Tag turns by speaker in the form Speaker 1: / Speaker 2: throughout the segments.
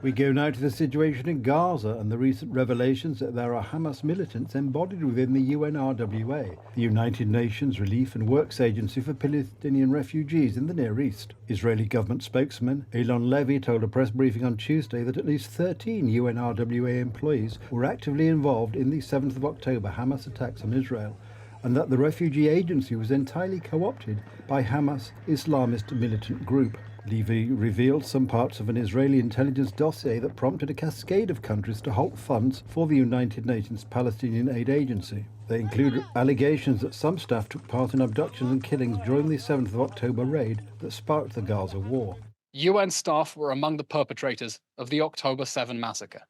Speaker 1: We go now to the situation in Gaza and the recent revelations that there are Hamas militants embodied within the UNRWA, the United Nations Relief and Works Agency for Palestinian refugees in the Near East. Israeli government spokesman Elon Levy told a press briefing on Tuesday that at least 13 UNRWA employees were actively involved in the 7th of October Hamas attacks on Israel, and that the refugee agency was entirely co-opted by Hamas Islamist militant group. Levy revealed some parts of an Israeli intelligence dossier that prompted a cascade of countries to halt funds for the United Nations Palestinian Aid Agency. They include allegations that some staff took part in abductions and killings during the 7th of October raid that sparked the Gaza war.
Speaker 2: UN staff were among the perpetrators of the October 7 massacre.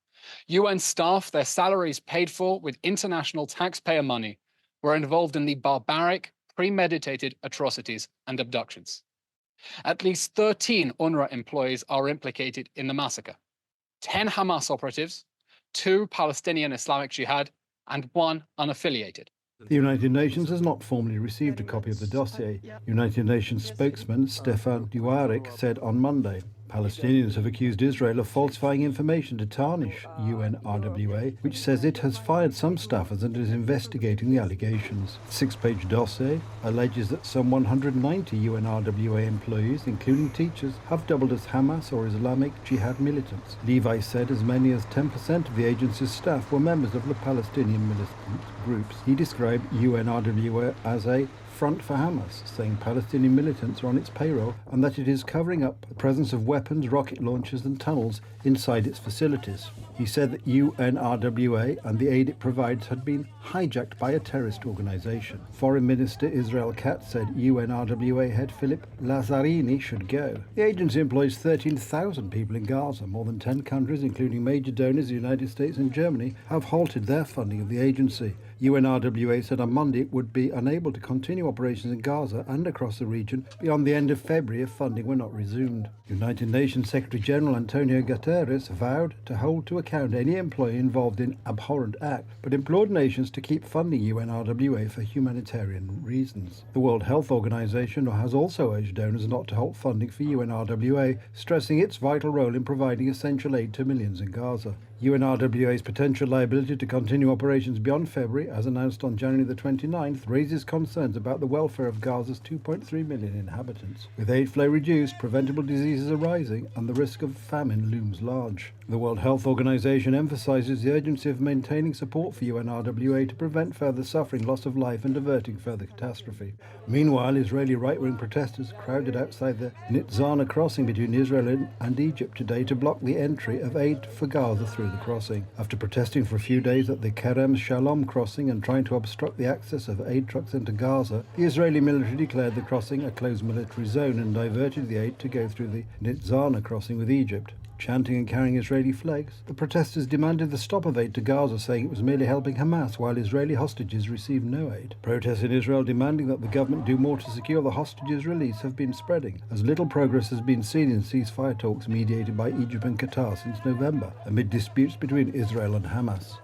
Speaker 2: UN staff, their salaries paid for with international taxpayer money, were involved in the barbaric, premeditated atrocities and abductions. At least 13 UNRWA employees are implicated in the massacre. 10 Hamas operatives, 2 Palestinian Islamic Jihad, and 1 unaffiliated.
Speaker 1: The United Nations has not formally received a copy of the dossier. United Nations spokesman Stefan Dujarric said on Monday, Palestinians have accused Israel of falsifying information to tarnish UNRWA, which says it has fired some staffers and is investigating the allegations. The 6-page dossier alleges that some 190 UNRWA employees, including teachers, have doubled as Hamas or Islamic Jihad militants. Levi said as many as 10% of the agency's staff were members of the Palestinian militant groups. He described UNRWA as a front for Hamas, saying Palestinian militants are on its payroll and that it is covering up the presence of weapons, rocket launchers and tunnels inside its facilities. He said that UNRWA and the aid it provides had been hijacked by a terrorist organization. Foreign Minister Israel Katz said UNRWA head Philip Lazzarini should go. The agency employs 13,000 people in Gaza. More than 10 countries, including major donors the United States and Germany, have halted their funding of the agency. UNRWA said on Monday it would be unable to continue operations in Gaza and across the region beyond the end of February if funding were not resumed. United Nations Secretary General Antonio Guterres vowed to hold to account any employee involved in abhorrent act, but implored nations to keep funding UNRWA for humanitarian reasons. The World Health Organization has also urged donors not to halt funding for UNRWA, stressing its vital role in providing essential aid to millions in Gaza. UNRWA's potential liability to continue operations beyond February, as announced on January the 29th, raises concerns about the welfare of Gaza's 2.3 million inhabitants. With aid flow reduced, preventable diseases are rising, and the risk of famine looms large. The World Health Organization emphasizes the urgency of maintaining support for UNRWA to prevent further suffering, loss of life, and averting further catastrophe. Meanwhile, Israeli right-wing protesters crowded outside the Nitzana crossing between Israel and Egypt today to block the entry of aid for Gaza through the crossing. After protesting for a few days at the Kerem Shalom crossing and trying to obstruct the access of aid trucks into Gaza, the Israeli military declared the crossing a closed military zone and diverted the aid to go through the Nitzana crossing with Egypt. Chanting and carrying Israeli flags, the protesters demanded the stop of aid to Gaza, saying it was merely helping Hamas while Israeli hostages received no aid. Protests in Israel demanding that the government do more to secure the hostages' release have been spreading, as little progress has been seen in ceasefire talks mediated by Egypt and Qatar since November, amid disputes between Israel and Hamas.